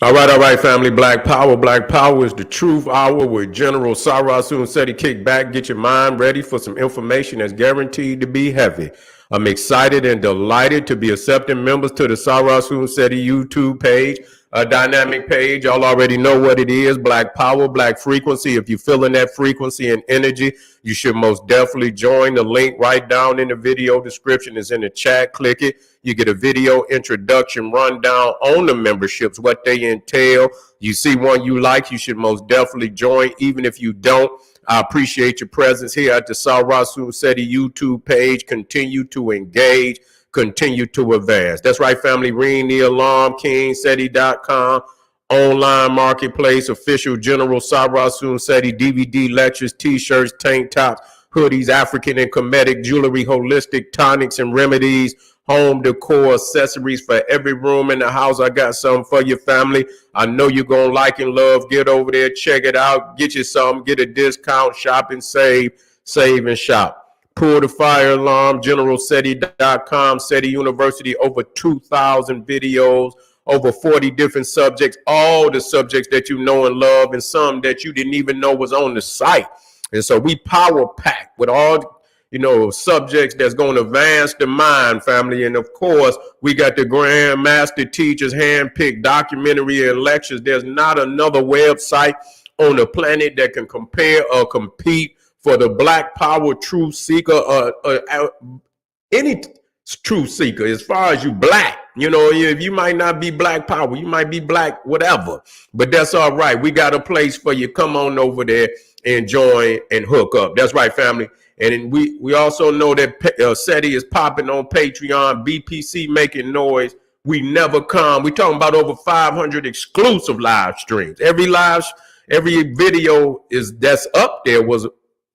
All right, family. Black Power. Black Power is the truth hour with General Sarasun Seti. Kick back, get your mind ready for some information that's guaranteed to be heavy. I'm excited and delighted to be accepting members to the Sarasun Seti YouTube page, a dynamic page. Y'all already know what it is. Black Power, Black Frequency. If you're feeling that frequency and energy, you should most definitely join. The link right down in the video description is in the chat. Click it. You get a video introduction rundown on the memberships, what they entail. You see one you like, you should most definitely join. Even if you don't, I appreciate your presence here at the Sarasun Seti YouTube page. Continue to engage, continue to advance. That's right, family. Ring the alarm, KingSeti.com, online marketplace, official General Sarasun Seti DVD lectures, t-shirts, tank tops, hoodies, African and Kemetic jewelry, holistic tonics and remedies, home decor, accessories for every room in the house. I got something for your family. I know you're going to like and love. Get over there, check it out, get you something, get a discount, shop and save and shop. Pull the fire alarm, generalseti.com, Seti University, over 2,000 videos, over 40 different subjects, all the subjects that you know and love, and some that you didn't even know was on the site. And so we power pack with all subjects that's going to advance the mind, family. And of course, we got the Grand Master Teachers handpicked documentary and lectures. There's not another website on the planet that can compare or compete for the Black Power truth seeker, any truth seeker, as far as you black. If you might not be Black Power, you might be black, whatever. But that's all right. We got a place for you. Come on over there and join and hook up. That's right, family. And we also know that Seti is popping on Patreon, BPC making noise. We never come. We talking about over 500 exclusive live streams. Every video that's up there was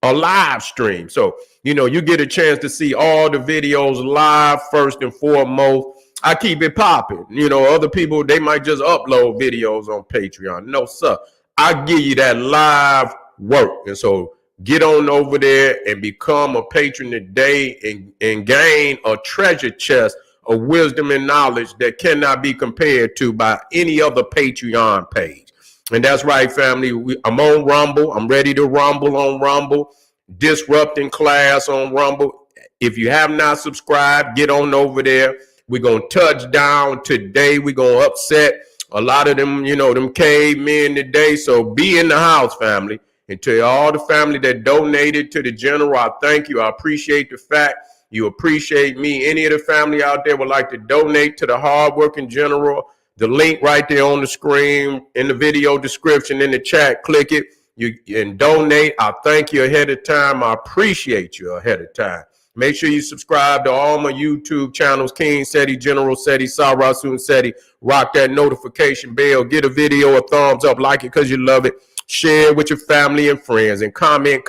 a live stream. So, you get a chance to see all the videos live first and foremost. I keep it popping. Other people, they might just upload videos on Patreon. No, sir. I give you that live work. And so get on over there and become a patron today and gain a treasure chest of wisdom and knowledge that cannot be compared to by any other Patreon page. And that's right, family. I'm on Rumble. I'm ready to rumble on Rumble. Disrupting class on Rumble. If you have not subscribed, get on over there. We're going to touch down today. We're going to upset a lot of them, them cavemen today. So be in the house, family. And to all the family that donated to the General, I thank you. I appreciate the fact you appreciate me. Any of the family out there would like to donate to the hardworking General, the link right there on the screen, in the video description, in the chat, click it. You and donate. I thank you ahead of time. I appreciate you ahead of time. Make sure you subscribe to all my YouTube channels, King Seti, General Seti, Sarasun Seti. Rock that notification bell. Get a video a thumbs up. Like it because you love it. Share with your family and friends. And comment.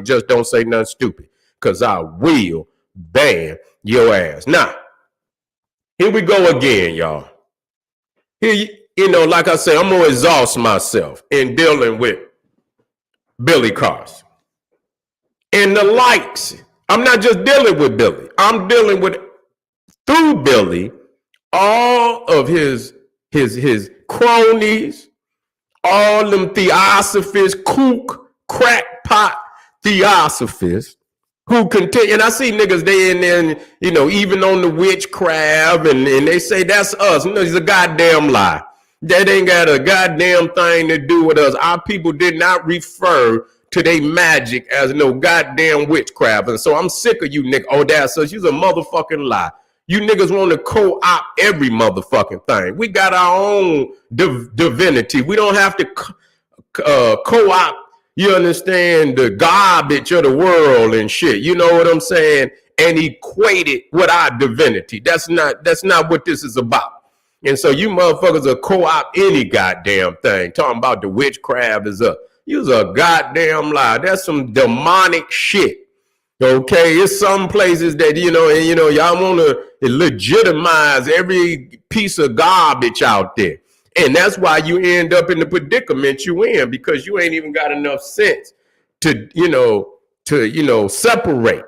Just don't say nothing stupid, because I will ban your ass. Now, here we go again, y'all. Here, like I say, I'm going to exhaust myself in dealing with Billy Carson and the likes. I'm not just dealing with Billy. I'm dealing with, through Billy, all of his cronies, all them theosophists, kook, crackpot theosophists who continue. And I see niggas, they in there, and, even on the witchcraft, and they say that's us. It's a goddamn lie. That ain't got a goddamn thing to do with us. Our people did not refer to their magic as no goddamn witchcraft. And so I'm sick of you niggas. Oh, that's us. You's a motherfucking lie. You niggas want to co-opt every motherfucking thing. We got our own divinity. We don't have to co-opt, you understand, the garbage of the world and shit. You know what I'm saying? And equate it with our divinity. That's not what this is about. And so you motherfuckers are co-opt any goddamn thing. Talking about the witchcraft is you's a goddamn lie. That's some demonic shit. Okay, it's some places that, y'all want to legitimize every piece of garbage out there. And that's why you end up in the predicament you in, because you ain't even got enough sense to separate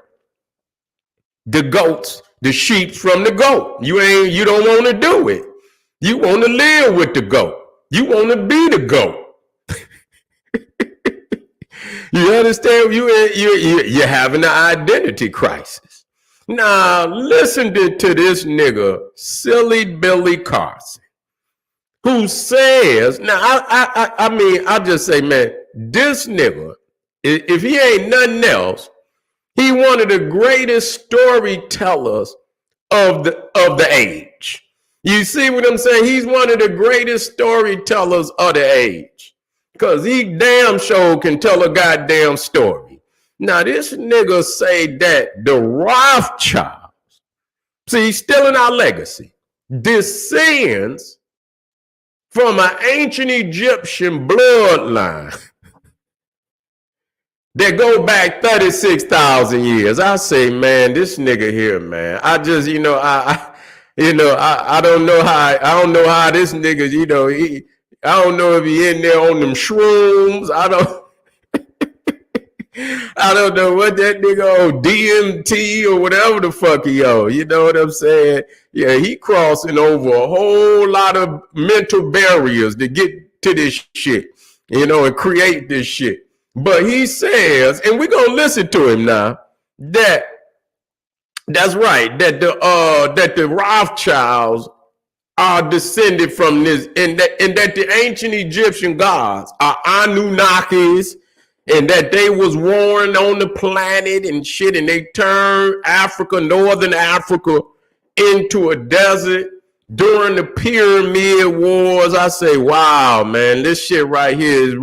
the goats, the sheep from the goat. You don't want to do it. You want to live with the GOAT. You want to be the GOAT. You understand? You're having an identity crisis. Now, listen to this nigga, Silly Billy Carson, who says, now, I just say, man, this nigga, if he ain't nothing else, he one of the greatest storytellers of the age. You see what I'm saying? He's one of the greatest storytellers of the age. Because he damn sure can tell a goddamn story. Now, this nigga say that the Rothschilds, see, still in our legacy, descends from an ancient Egyptian bloodline that go back 36,000 years. I say, man, this nigga here, man, I just, I don't know how this nigga, I don't know if he in there on them shrooms. I don't know what that nigga on DMT or whatever the fuck he on. You know what I'm saying? Yeah, he crossing over a whole lot of mental barriers to get to this shit, and create this shit. But he says, and we're gonna listen to him now, that's right, that the Rothschilds are descended from this, and that the ancient Egyptian gods are Anunnakis, and that they was warring on the planet and shit, and they turned northern Africa, into a desert during the Pyramid Wars. I say, wow, man, this shit right here is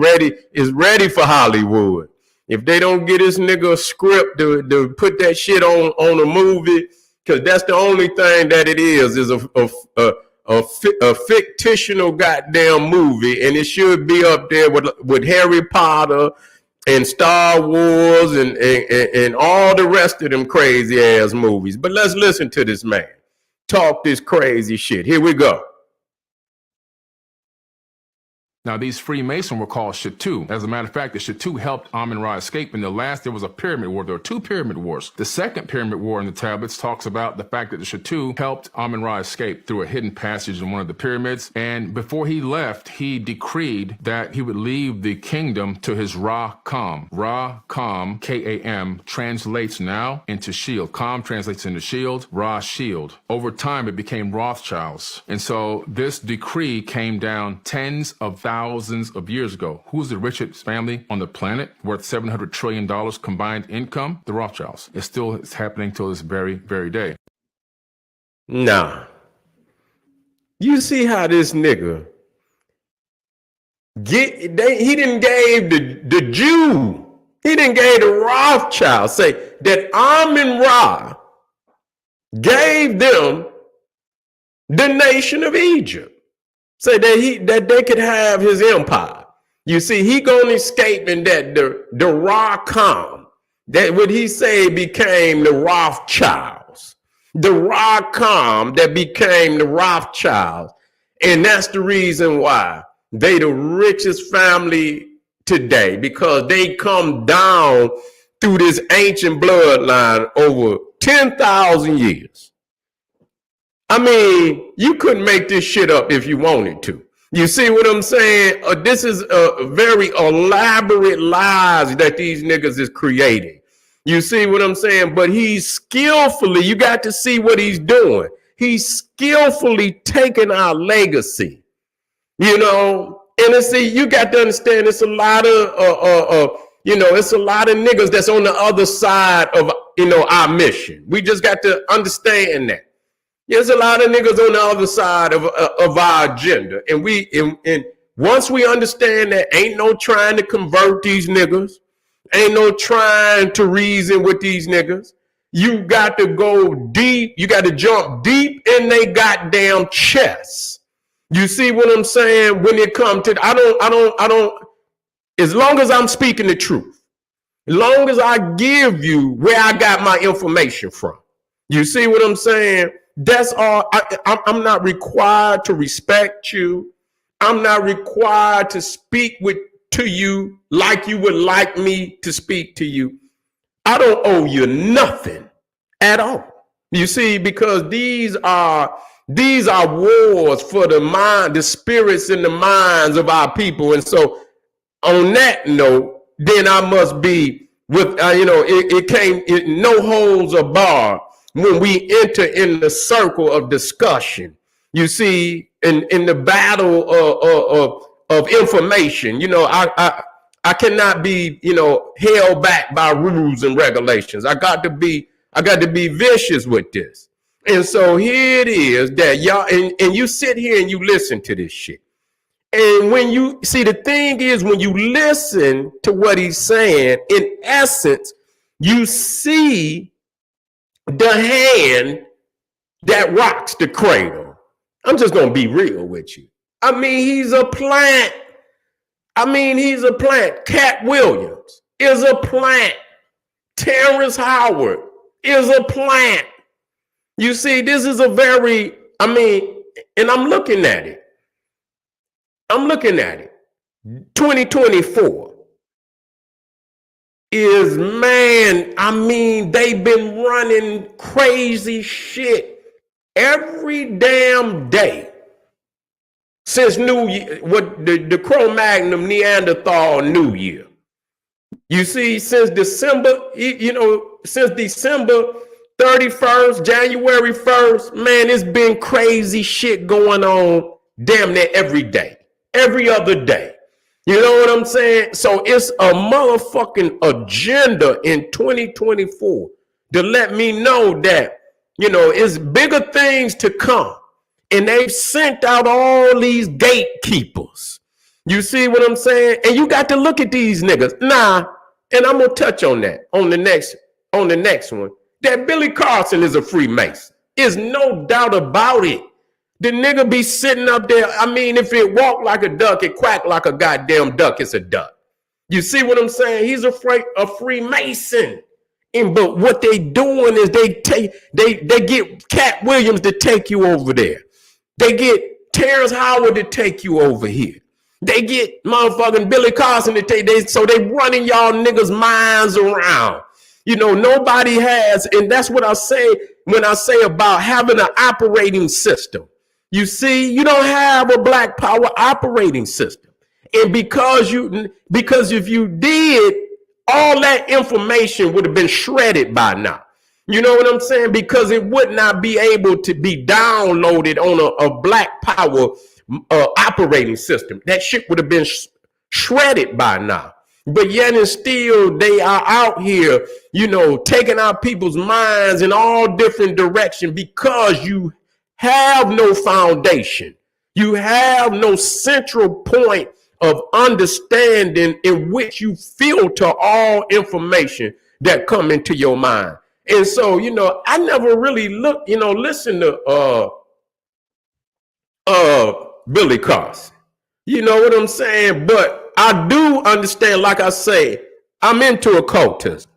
ready for Hollywood. If they don't get this nigga a script to put that shit on a movie, because that's the only thing that it is a fictional goddamn movie, and it should be up there with Harry Potter and Star Wars and all the rest of them crazy ass movies. But let's listen to this man talk this crazy shit. Here we go. Now, these Freemasons were called Shatu. As a matter of fact, the Shatu helped Amun-Ra escape. In the last, there was a pyramid war. There were 2 pyramid wars. The second pyramid war in the tablets talks about the fact that the Shatu helped Amun-Ra escape through a hidden passage in one of the pyramids. And before he left, he decreed that he would leave the kingdom to his Ra-Kam. Ra-Kam, K-A-M, translates now into shield. Kam translates into shield, Ra-Shield. Over time, it became Rothschilds. And so this decree came down tens of thousands of years ago. Who's the richest family on the planet, worth $700 trillion combined income? The Rothschilds. It's happening till this very, very day. Nah. You see how this nigga he didn't gave the Jew, he didn't gave the Rothschild, say that Amun-Ra gave them the nation of Egypt. Say that they could have his empire. You see, he gonna escape in that the Ra-Kam, that what he say became the Rothschilds. The Ra-Kam that became the Rothschilds. And that's the reason why they the richest family today, because they come down through this ancient bloodline over 10,000 years. I mean, you couldn't make this shit up if you wanted to. You see what I'm saying? This is a very elaborate lies that these niggas is creating. You see what I'm saying? But he's skillfully, you got to see what he's doing. He's skillfully taking our legacy, and see, you got to understand it's a lot of, it's a lot of niggas that's on the other side of, our mission. We just got to understand that. There's a lot of niggas on the other side of our agenda. And once we understand that, ain't no trying to convert these niggas, ain't no trying to reason with these niggas. You got to go deep. You got to jump deep in they goddamn chests. You see what I'm saying? When it comes to, I don't, as long as I'm speaking the truth, as long as I give you where I got my information from, you see what I'm saying? That's all. I'm not required to respect you. I'm not required to speak to you like you would like me to speak to you. I don't owe you nothing at all. You see, because these are These are wars for the mind, the spirits and the minds of our people. And so on that note, then I must be with, no holds are barred when we enter in the circle of discussion. You see, in the battle of information, I cannot be, held back by rules and regulations. I got to be vicious with this. And so here it is that y'all, and you sit here and you listen to this shit. And when you see, the thing is, when you listen to what he's saying, in essence, you see the hand that rocks the cradle. I'm just going to be real with you. I mean, he's a plant. Cat Williams is a plant. Terrence Howard is a plant. You see, this is a very, and I'm looking at it. 2024 is, they've been running crazy shit every damn day since New Year, what the Cro-Magnon Neanderthal New Year. You see, since December 31st, January 1st, man, it's been crazy shit going on damn near every day, every other day. You know what I'm saying? So it's a motherfucking agenda in 2024 to let me know that, it's bigger things to come. And they've sent out all these gatekeepers. You see what I'm saying? And you got to look at these niggas. Nah, and I'm going to touch on that on the next one. That Billy Carson is a Freemason. There's no doubt about it. The nigga be sitting up there. If it walk like a duck, it quack like a goddamn duck, it's a duck. You see what I'm saying? He's a Freemason. But what they doing is they get Cat Williams to take you over there. They get Terrence Howard to take you over here. They get motherfucking Billy Carson to take, so they running y'all niggas' minds around. Nobody has, and that's what I say when I say about having an operating system. You see, you don't have a Black Power operating system. And because if you did, all that information would have been shredded by now. You know what I'm saying? Because it would not be able to be downloaded on a Black Power operating system. That shit would have been shredded by now. But yet and still, they are out here, taking out people's minds in all different directions because you have no foundation. You have no central point of understanding in which you filter all information that come into your mind. And so, I never really listen to Billy Carson. You know what I'm saying? But I do understand, like I say, I'm into occultism.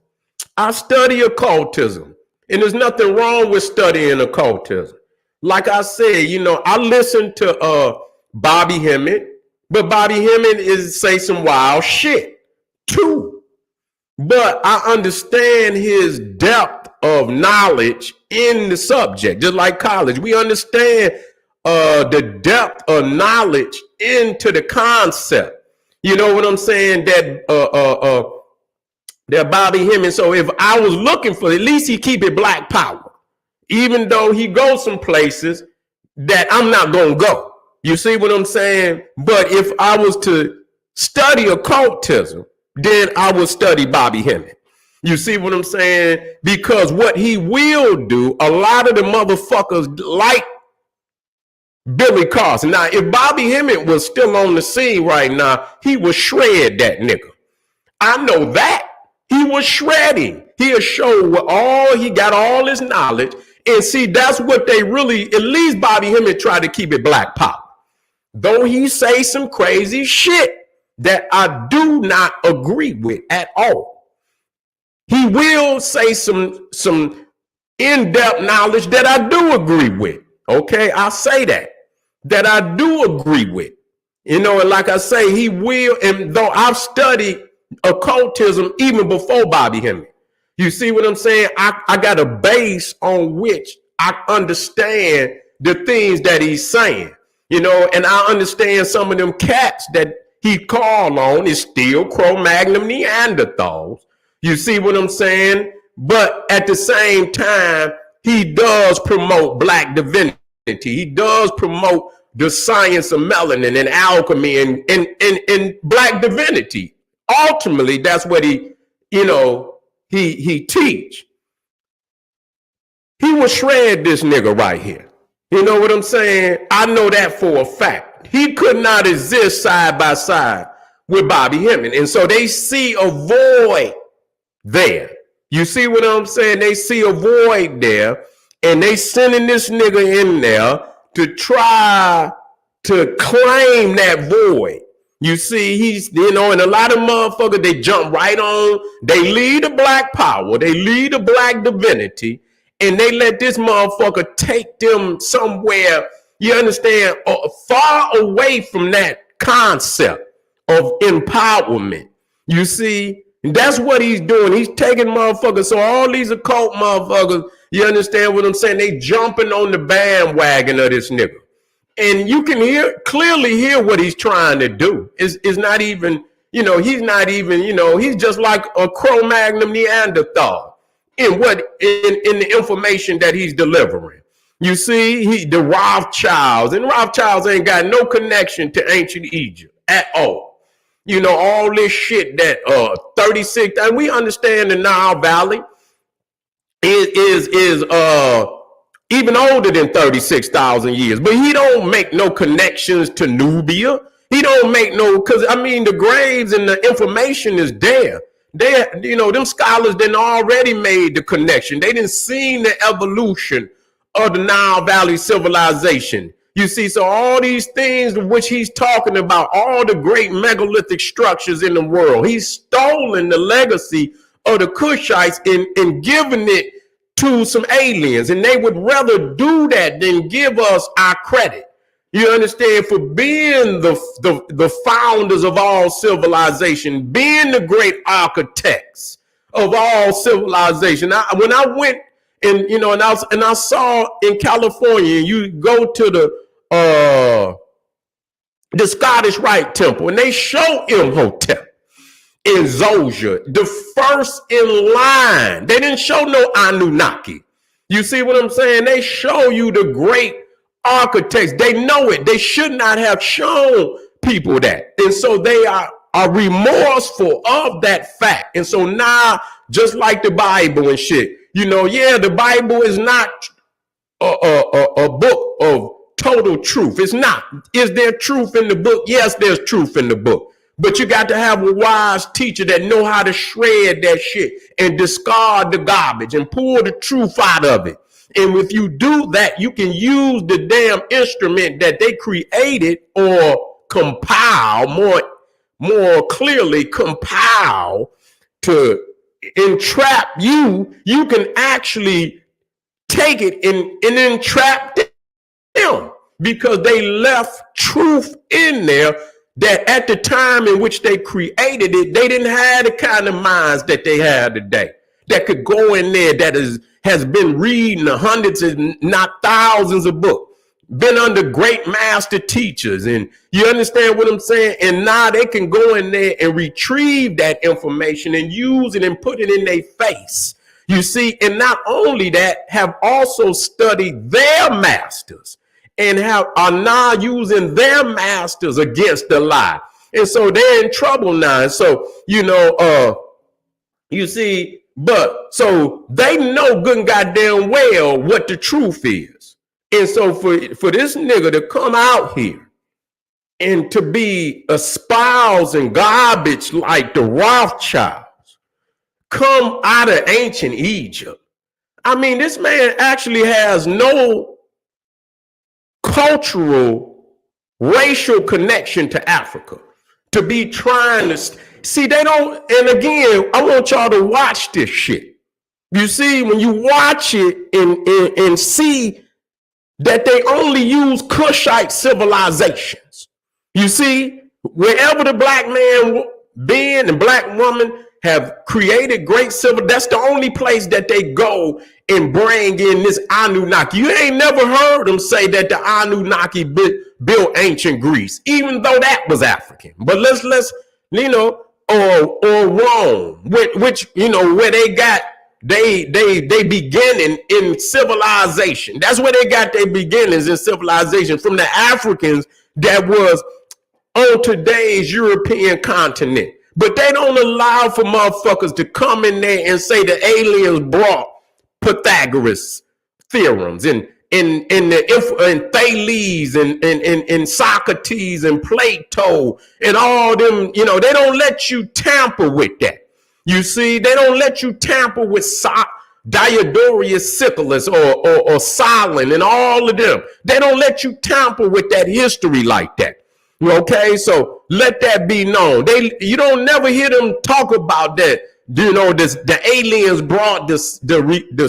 I study occultism. And there's nothing wrong with studying occultism. Like I said, I listen to Bobby Hemmett, but Bobby Hemmett is say some wild shit too. But I understand his depth of knowledge in the subject, just like college. We understand the depth of knowledge into the concept. You know what I'm saying? That Bobby Hemmett. So if I was looking for, at least he keep it Black Power, even though he goes some places that I'm not gonna go. You see what I'm saying? But if I was to study occultism, then I would study Bobby Hemmett. You see what I'm saying? Because what he will do, a lot of the motherfuckers like Billy Carson. Now, if Bobby Hemmett was still on the scene right now, he would shred that nigga. I know that. He was shredding. He'll show he got all his knowledge. And see, that's what they really, at least Bobby Hemmett tried to keep it Black Power. Though he say some crazy shit that I do not agree with at all. He will say some in-depth knowledge that I do agree with. Okay, I say that I do agree with. And like I say, he will, and though I've studied occultism even before Bobby Hemmett. You see what I'm saying? I got a base on which I understand the things that he's saying, and I understand some of them cats that he called on is still Cro-Magnon Neanderthals. You see what I'm saying? But at the same time, he does promote black divinity. He does promote the science of melanin and alchemy and black divinity. Ultimately, that's what he teach. He will shred this nigga right here. You know what I'm saying? I know that for a fact. He could not exist side by side with Bobby Hemming. And so they see a void there. You see what I'm saying? They see a void there, and they sending this nigga in there to try to claim that void. You see, he's, and a lot of motherfuckers, they jump right on. They lead the black power. They lead the black divinity. And they let this motherfucker take them somewhere, you understand, far away from that concept of empowerment. You see, and that's what he's doing. He's taking motherfuckers. So all these occult motherfuckers, you understand what I'm saying? They jumping on the bandwagon of this nigga. And you can clearly hear what he's trying to do. It's not even, he's not even, he's just like a Cro-Magnon Neanderthal. In the information that he's delivering. You see, the Rothschilds, and Rothschilds ain't got no connection to ancient Egypt at all. All this shit that 36, and we understand the Nile Valley is even older than 36,000 years, but he don't make no connections to Nubia. He don't make because the graves and the information is there. Them scholars didn't already made the connection. They didn't see the evolution of the Nile Valley civilization. You see, so all these things which he's talking about, all the great megalithic structures in the world, he's stolen the legacy of the Kushites and given it to some aliens. And they would rather do that than give us our credit. You understand, for being the founders of all civilization, being the great architects of all civilization. When I went and I saw in California, you go to the Scottish Rite Temple, and they show Imhotep in Zosia, the first in line. They didn't show no Anunnaki. You see what I'm saying? They show you the great architects. They know it. They should not have shown people that. And so they are remorseful of that fact. And so now, just like the Bible and shit, the Bible is not a book of total truth. It's not. Is there truth in the book? Yes, there's truth in the book. But you got to have a wise teacher that know how to shred that shit and discard the garbage and pull the truth out of it. And if you do that, you can use the damn instrument that they created or compile, more clearly compile to entrap you. You can actually take it and entrap them because they left truth in there that at the time in which they created it, they didn't have the kind of minds that they have today that could go in there has been reading hundreds and not thousands of books, been under great master teachers. And you understand what I'm saying? And now they can go in there and retrieve that information and use it and put it in their face. You see, and not only that, have also studied their masters and are now using their masters against the lie. And so they're in trouble now. And so, you see, but so they know good and goddamn well what the truth is. And so for this nigga to come out here and to be espousing garbage like the Rothschilds, come out of ancient Egypt. This man actually has no cultural, racial connection to Africa. To be trying to see, they don't. And again, I want y'all to watch this shit. You see, when you watch it and see that they only use Kushite civilizations. You see, wherever the black man been and black woman have created great civil. That's the only place that they go and bring in this Anunnaki. You ain't never heard them say that the Anunnaki built ancient Greece, even though that was African. But let's or Rome, which where they got they beginning in civilization. That's where they got their beginnings in civilization, from the Africans that was on today's European continent. But they don't allow for motherfuckers to come in there and say the aliens brought Pythagoras theorems and Thales and Socrates and Plato and all them. They don't let you tamper with that. You see, they don't let you tamper with Diodorus Siculus or Solon and all of them. They don't let you tamper with that history like that. Okay, so let that be known. You don't never hear them talk about that. The aliens brought the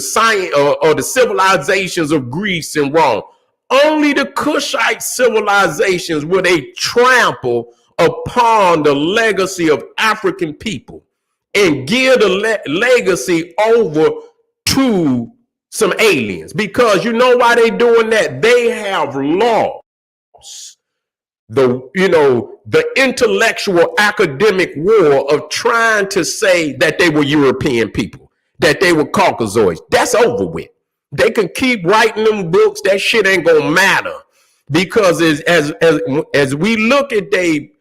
science or the civilizations of Greece and Rome. Only the Kushite civilizations where they trample upon the legacy of African people and give the legacy over to some aliens. Because you know why they doing that? They have lost the intellectual academic war of trying to say that they were European people, that they were Caucasoids. That's over with. They can keep writing them books. That shit ain't gonna matter, because as we look at they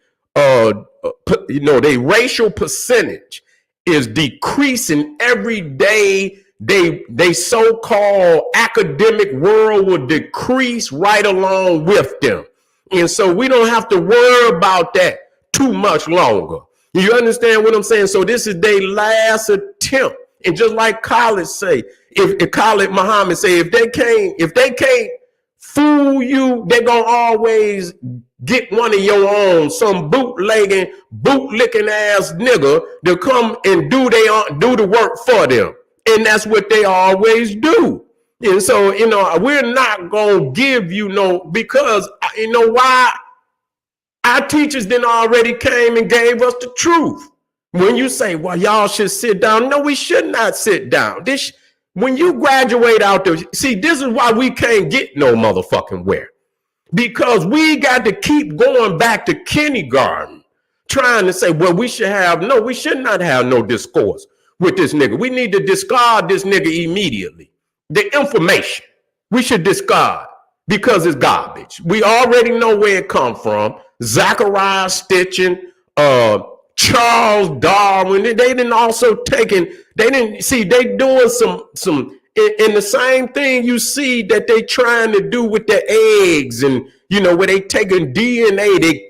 racial percentage is decreasing every day. They so-called academic world will decrease right along with them. And so we don't have to worry about that too much longer. You understand what I'm saying? So this is their last attempt. And just like Khalid say, if Khalid Muhammad say, if they can't fool you, they're gonna always get one of your own, some bootlicking ass nigga to come and do the work for them. And that's what they always do. And so, we're not going to give because why? Our teachers then already came and gave us the truth. When you say, well, y'all should sit down. No, we should not sit down. When you graduate out there, see, this is why we can't get no motherfucking where. Because we got to keep going back to kindergarten, trying to say, well, we should not have no discourse with this nigga. We need to discard this nigga immediately. The information we should discard because it's garbage. We already know where it come from. Zachariah Stitching, Charles Darwin. They didn't also taken. They didn't see. They doing some in the same thing you see that they trying to do with the eggs, and where they taking DNA,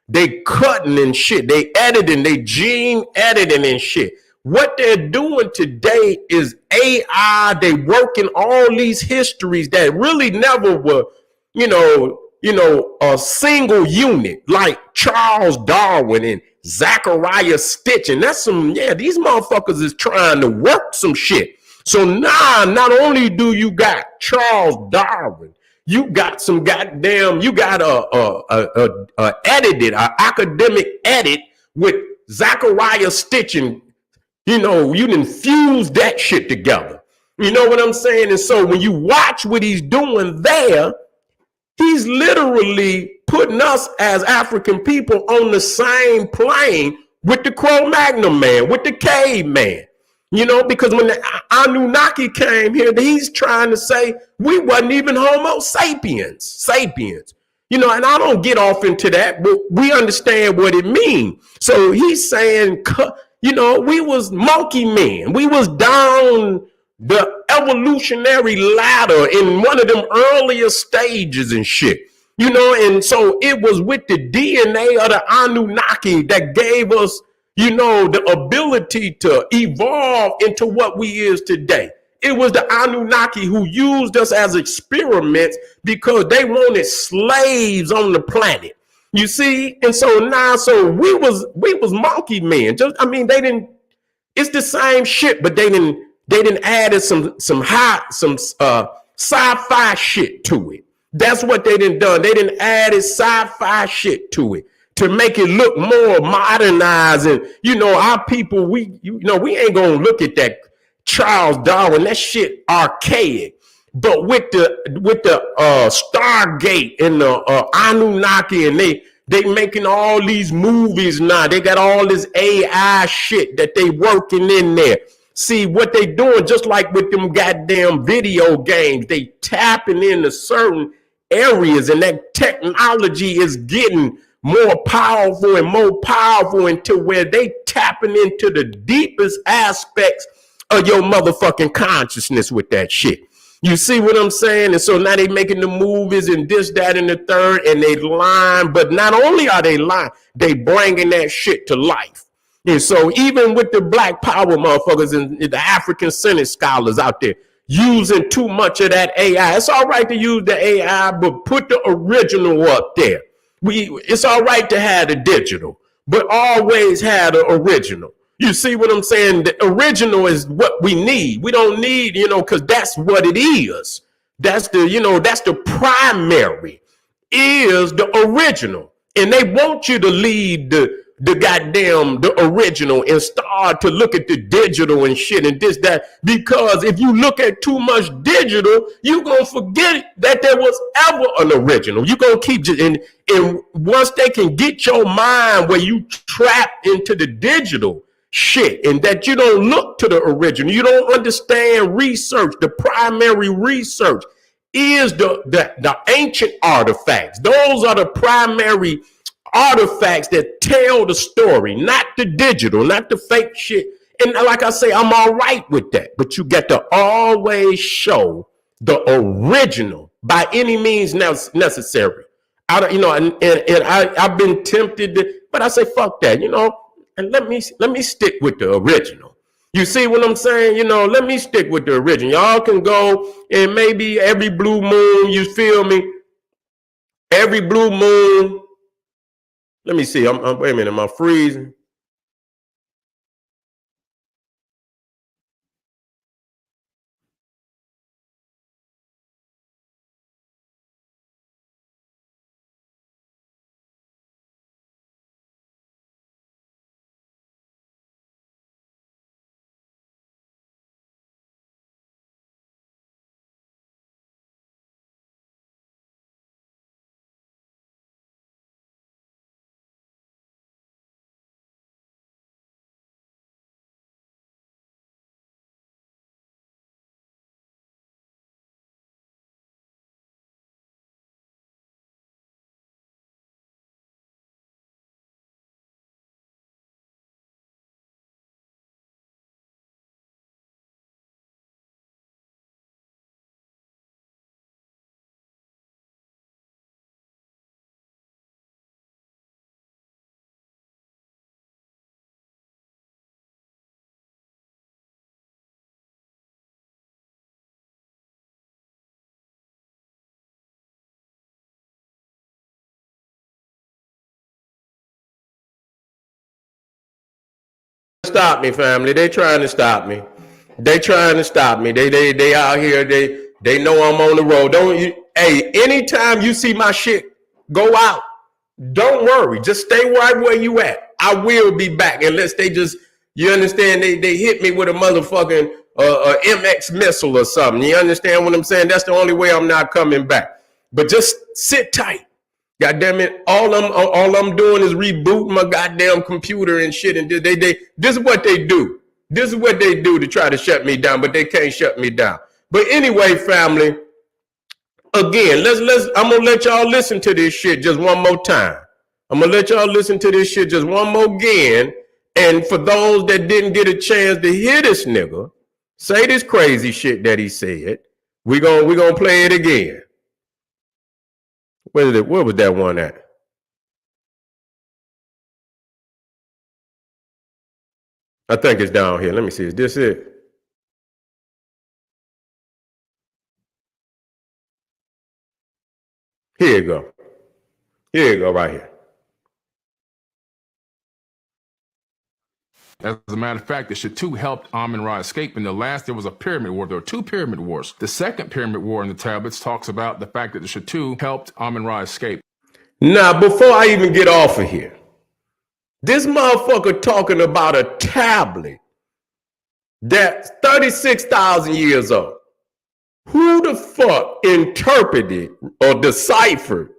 they cutting and shit. They editing, they gene editing and shit. What they're doing today is AI. They working all these histories that really never were, a single unit, like Charles Darwin and Zachariah Stitching. That's these motherfuckers is trying to work some shit. So now, not only do you got Charles Darwin, you got some goddamn, you got a academic edit with Zachariah Stitching. You done fuse that shit together. You know what I'm saying? And so when you watch what he's doing there, he's literally putting us as African people on the same plane with the Cro-Magnon man, with the caveman. Because when the Anunnaki came here, he's trying to say we wasn't even Homo sapiens. And I don't get off into that, but we understand what it means. So he's saying, we was monkey men. We was down the evolutionary ladder in one of them earlier stages and shit. And so it was with the DNA of the Anunnaki that gave us, the ability to evolve into what we is today. It was the Anunnaki who used us as experiments because they wanted slaves on the planet. You see, and so now, we was monkey men. They didn't. It's the same shit, but they didn't added some sci-fi shit to it. That's what they didn't done. They didn't added sci-fi shit to it. to make it look more modernized. And, our people, we ain't going to look at that Charles Darwin, that shit archaic. But with the Stargate and the Anunnaki, and they making all these movies now. They got all this AI shit that they working in there. See what they doing, just like with them goddamn video games, they tapping into certain areas, and that technology is getting more powerful until where they tapping into the deepest aspects of your motherfucking consciousness with that shit. You see what I'm saying? And so now they making the movies and this, that, and the third, and they lying. But not only are they lying, they bringing that shit to life. And so even with the Black Power motherfuckers and the African Senate scholars out there using too much of that AI, it's all right to use the AI, but put the original up there. It's all right to have the digital, but always have the original. You see what I'm saying? The original is what we need. We don't need, because that's what it is. That's the primary is the original. And they want you to leave the original and start to look at the digital and shit and this, that, because if you look at too much digital, you're going to forget that there was ever an original. You're going to keep just, and once they can get your mind where you trap into the digital shit and that you don't look to the original, you don't understand research. The primary research is the ancient artifacts. Those are the primary artifacts that tell the story, not the digital, not the fake shit. And like I say, I'm all right with that, but you got to always show the original by any means necessary. I've been tempted, but I say fuck that, and let me stick with the original. You see what I'm saying? Let me stick with the original. Y'all can go and maybe every blue moon, you feel me? Every blue moon. Let me see. Wait a minute. Am I freezing? Stop me, family. They trying to stop me. They trying to stop me. They out here. They know I'm on the road. Hey, anytime you see my shit go out, don't worry. Just stay right where you at. I will be back unless they just, you understand, they hit me with a motherfucking MX missile or something. You understand what I'm saying? That's the only way I'm not coming back. But just sit tight. God damn it! All I'm doing is rebooting my goddamn computer and shit. And this is what they do. This is what they do to try to shut me down, but they can't shut me down. But anyway, family, again, I'm gonna let y'all listen to this shit just one more time. I'm gonna let y'all listen to this shit just one more again. And for those that didn't get a chance to hear this nigga say this crazy shit that he said, we gonna play it again. Where was that one at? I think it's down here. Let me see. Is this it? Here you go. Here you go, right here. As a matter of fact, the Shatu helped Amun-Ra escape. In the last, there was a pyramid war. There were two pyramid wars. The second pyramid war in the tablets talks about the fact that the Shatu helped Amun-Ra escape. Now, before I even get off of here, this motherfucker talking about a tablet that's 36,000 years old. Who the fuck interpreted or deciphered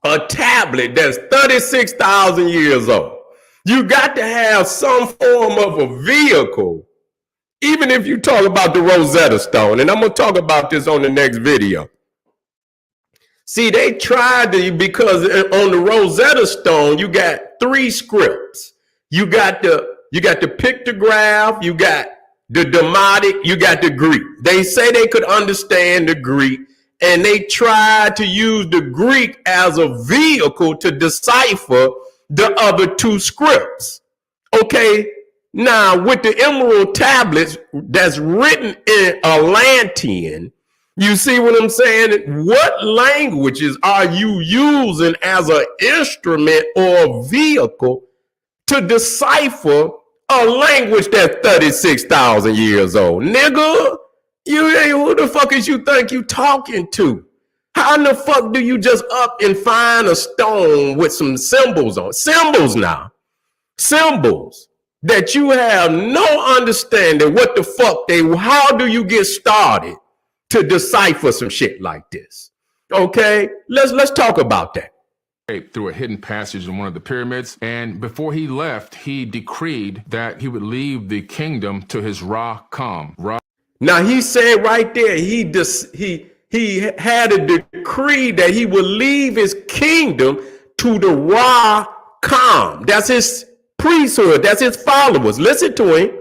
a tablet that's 36,000 years old? You got to have some form of a vehicle, even if you talk about the Rosetta Stone, and I'm going to talk about this on the next video. See, they tried to, because on the Rosetta Stone, you got 3 scripts. You got the pictograph, you got the Demotic, you got the Greek. They say they could understand the Greek, and they tried to use the Greek as a vehicle to decipher the other 2 scripts. Okay, now with the emerald tablets that's written in Atlantean, you see what I'm saying? What languages are you using as an instrument or a vehicle to decipher a language that's 36,000 years old? Nigga, who the fuck is you think you talking to? How in the fuck do you just up and find a stone with some symbols on? Symbols now. Symbols that you have no understanding what the fuck how do you get started to decipher some shit like this? Okay, let's talk about that. Through a hidden passage in one of the pyramids, and before he left, he decreed that he would leave the kingdom to his Ra-Kam. Now he said right there, he had a decree that he would leave his kingdom to the Ra-Kam. That's his priesthood. That's his followers. Listen to him.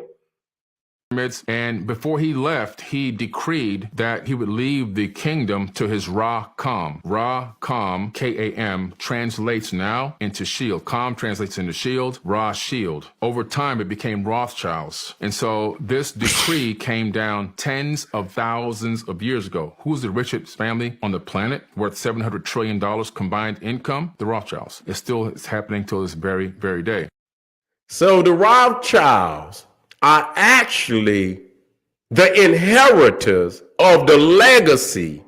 And before he left, he decreed that he would leave the kingdom to his Ra-Kam. Ra-Kam, K-A-M, translates now into shield. Kam translates into shield, Ra-Shield. Over time, it became Rothschilds. And so this decree came down tens of thousands of years ago. Who's the richest family on the planet, worth $700 trillion combined income? The Rothschilds. It still is happening till this very, very day. So the Rothschilds are actually the inheritors of the legacy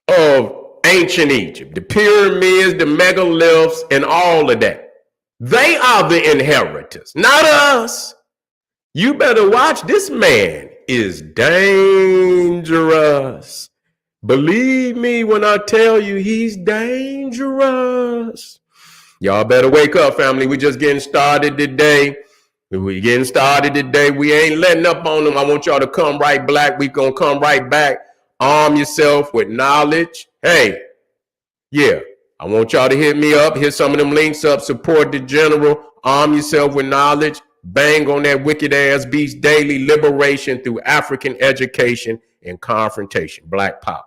of ancient Egypt, the pyramids, the megaliths, and all of that. They are the inheritors, not us. You better watch. This man is dangerous. Believe me when I tell you he's dangerous. Y'all better wake up, family. We just getting started today. We ain't letting up on them. I want y'all to come right back. We gonna come right back. Arm yourself with knowledge. Hey, yeah, I want y'all to hit me up. Hit some of them links up. Support the general. Arm yourself with knowledge. Bang on that wicked ass beast daily. Liberation through African education and confrontation. Black power.